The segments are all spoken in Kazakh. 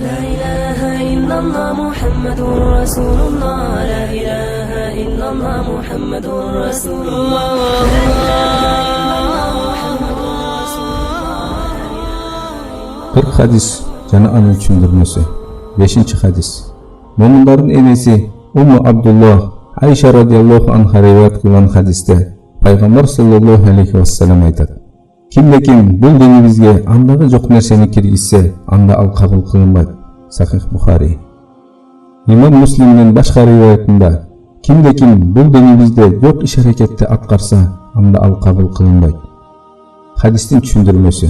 لا إله إلا الله محمد رسول الله لا إله إلا الله محمد رسول الله Kırk hadis jana anın düşündürmesi. 5. hadis. Müminlerin enesi Ummu Abdullah Ayşe radıyallahu anha rivayet kılgan hadiste Peygamber sallallahu aleyhi ve sellem aytadi. Kimde-kim bul dinimizge andağı жоқ nerseni kirgizse anda al kabul kılınmaydı. Sahih Bukhari. İmam Müslim'nin başka rivayetinde kimde-kim bul dinimizde yok iş harekette atkarsa anda al kabul kılınmaydı. Hadistin düşündürmesi.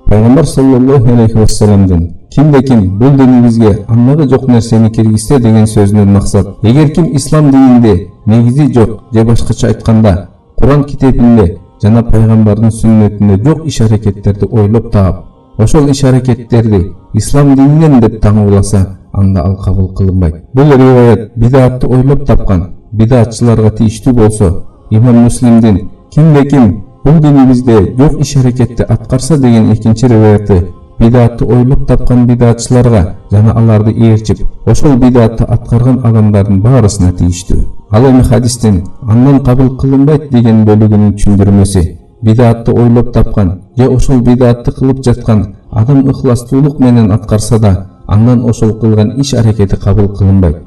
Peygamber sallallahu aleyhi ve sellem'den kimde-kim bul dinimizge andağı жоқ nerseni kirgizse degen sözünün maksat. Eğer kim İslam dininde negizi жоқ je başkaça aytkanda Kur'an kitabinde jana Peygamber'in sünnetinde yok iş hareketlerdi oylop taap, oşol iş hareketlerdi İslam dininden dep taŋууласа, anda al kabul kılınmaydı. Бұл rivayet bidatты oylop tapkan, bidatçılarga тийиштүү bolsa, İmam Müslim'den kimde-kim bul dinimizde yok iş hareketти atkarsa degen ikinci rivayeti bidatты oylop tapkan bidatçılarga jana alardı ээрчип, oşol bidatты atkargan adamdардын bаарысына тийиштүү. Ал эми hadistin andan kabul kılınmaydı degen bölügünün düşündürmesi. Bidatты oylop tapkan, je oşol bidatты kılıp жаткан adam ıhlastуулuk menen atkarsa da andan oşol kılgan iş hareketi kabul kılınmaydı.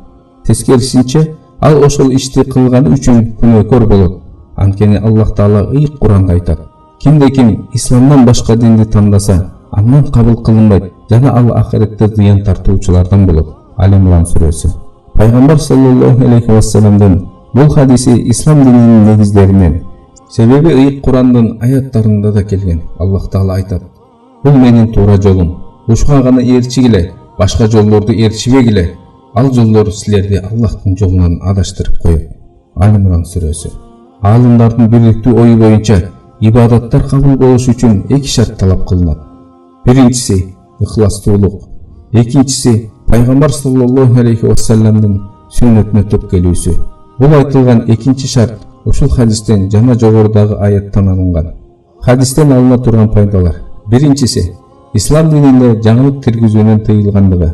Teskerisinçe, al oşol işti kılgаны üçün күнөөкөр болот. Анткени Аллах Таала ыйык Кур'анда айтат. Kimde-kim İslamdan başka dindi tandasa, andan kabul kılınmaydı. Jana al ahiretте зыян тартуучулардан болот. Al-İmran suresi. Peygamber sallallahu aleyhi ve sellem'den bu hadisi İslam dininin negizlerinden. Sebebi ıyık Kur'an'ın ayatlarında da kelgen. Allah Taala aytat. Bu menin tuğra jolum. Uşuğa gana erçigile, başka jollardı erçibegile. Al jolları sizlerdi Allah'ın jolundan adaştırıp koyup. Al-İmran suresi. Alımdardın birliktүү oyu boyunca ibadatlar kabul boluş üçün iki şart talap kılınat. Birincisi ıhlastуулuk. Ekinçisi Peygamber sallallahu aleyhi ve sellem'in sünnetine töp kelүүsü. Бұл айтылған екінші шарт ушул hadisten жана жогорудагы аяттан алынган. Hadisten алына турган пайдалар. Биринчиси, ислам дининде жаңылык киргизүүнүн тыйылгандыгы.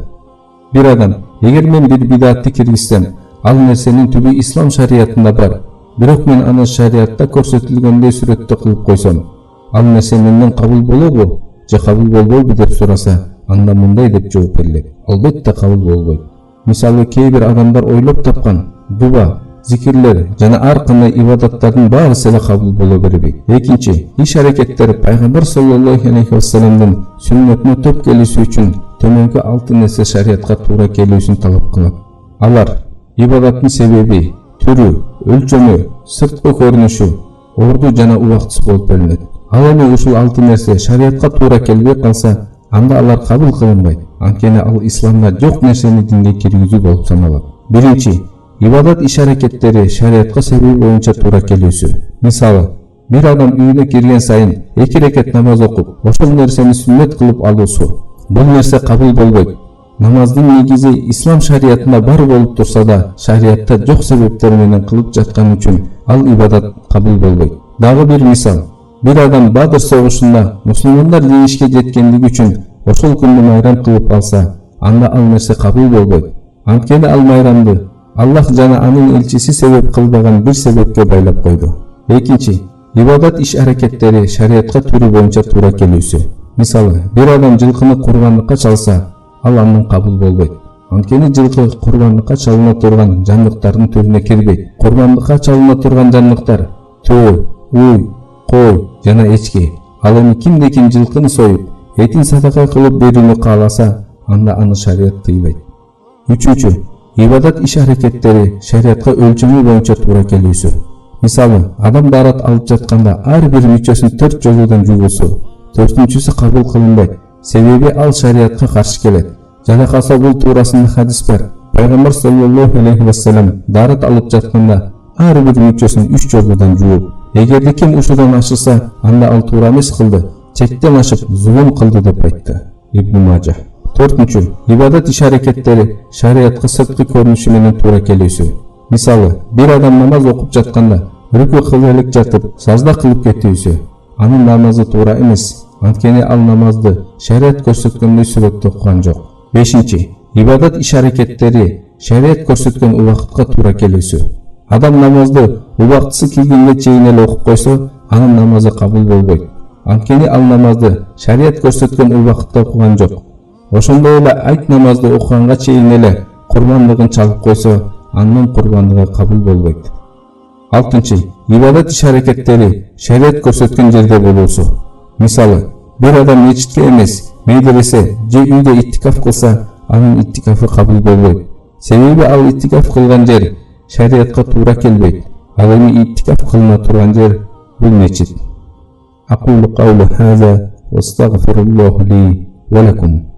Bir adam, эгер мен bir бидатты киргизсем, ал нерсенин түбү ислам шариятында бар. Бирок мен аны шариятта көрсөтүлгөндөй сүрөттө кылып койсом, ал нерсе менден кабыл болобу же кабыл болбойбу деп сураса, анда мындай деп жооп берилет. Албетте кабыл болбойт. Мисалы кээ бир адамдар ойлоп тапкан дуба, зикирлер жана ар кандай ибадаттардын баарысы эле кабыл боло бербейт. Экинчи, иш аракеттер Пайгамбар саллаллаху алейхи ва салламдын сүннетине төп келүүсү үчүн төмөнкү 6 нерсе шариятка туура келүүсүн талап кылат. Алар ибадаттын себеби, түрү, өлчөмү, сырткы көрүнүшү, орду жана убактысы болуп бөлүнөт. Ал эми ушул 6 нерсе шариятка туура келбей калса, анда алар кабыл кылынбайт. Анткени ал исламда жок нерсени динге киргизүү болуп саналат. Биринчи, ибадат иш аракеттери шариятка себеби боюнча туура келүүсү. Мисалы, bir adam үйүнө кирген сайын 2 рекет намаз окуп, ошол нерсени сүннет кылып алуусу. Бул нерсе кабыл болбойт. Намаздын негизи ислам шариятында бар болуп турса да, шариятта жок себептер менен кылып жаткан үчүн ал ибадат кабыл болбойт. Дагы bir мисал, bir adam Бадыр согушунда мусулмандар жеңишке жеткендиги үчүн ошол күндү майрам кылып алса, анда ал нерсе кабыл болбойт. Анткени ал майрамды Аллах жана анын элчиси себеп кылбаган bir себепке байлап койду. Экинчи, ибадат иш аракеттери шариятка түрү боюнча туура келүүсү. Мисалы, bir адам жылкыны курбандыкка чалса, ал андан кабыл болбойт. Анткени жылкы курбандыкка чалына турган жандыктардын түрүнө кирбейт. Курбандыкка чалына турган жандыктар төө, уй, кой жана эчки. Ал эми кимде-ким жылкыны союп, этин садака кылып берүүнү кааласа, анда аны шарият тыйбайт. Үчүнчү, ибадат иш аракеттери шариятка өлчөмү боюнча туура келүүсү. Мисалы, адам дарат алып жатканда ар бир мүчөсүн 4 жолудан жугулсу, 4-чүсү кабыл кылынбайт. Себеби ал шариятка каршы келет. Жана калса бул туурасында хадис бар. Пайгамбар саллаллаху алейхи ва саллям дарат алып жатканда ар бир мүчөсүн 3 жолудан жууп, эгерде ким ушудан ашырса, анда ал туура эмес кылды, чектен ашып зулум кылды деп айтты. Ибн Мажа. 4-чү, ибадат иш аракеттери шариятка сырткы көрүнүшү менен туура келүүсү. Мисалы, bir адам намаз окуп жатканда рүкү кылып элек жатып, сажда кылып кетүүсү. Анын намазы туура эмес. Анткени ал намазды шарият көрсөткөндөй сүрөттө окуган жок. 5. Ибадат иш-аракеттери шарият көрсөткөн убакытка туура келүүсү. Адам намазды убактысы келгенге чейин эле окуп койсо, анын намазы кабыл болбойт. Анткени ал намазды шарият көрсөткөн убакытта окуган жок. Ошондой эле айт намазды окуганга чейин эле курбандыгын чалып койсо, анын курбандыгы кабыл болбойт. 6. Ибадат иш-аракеттери шарият көрсөткөн жерде болуусу. Мисалы, бир адам мечитке эмес, медресе же үйдө иттикаф кылса, анын иттикафы кабыл болбойт. Себеби ал иттикаф кылган жер шариятка туура келбейт. Ал эми иттикаф кылына турган жер бул мечит. Aqulu qawli hadha wa astaghfirullah li wa lakum.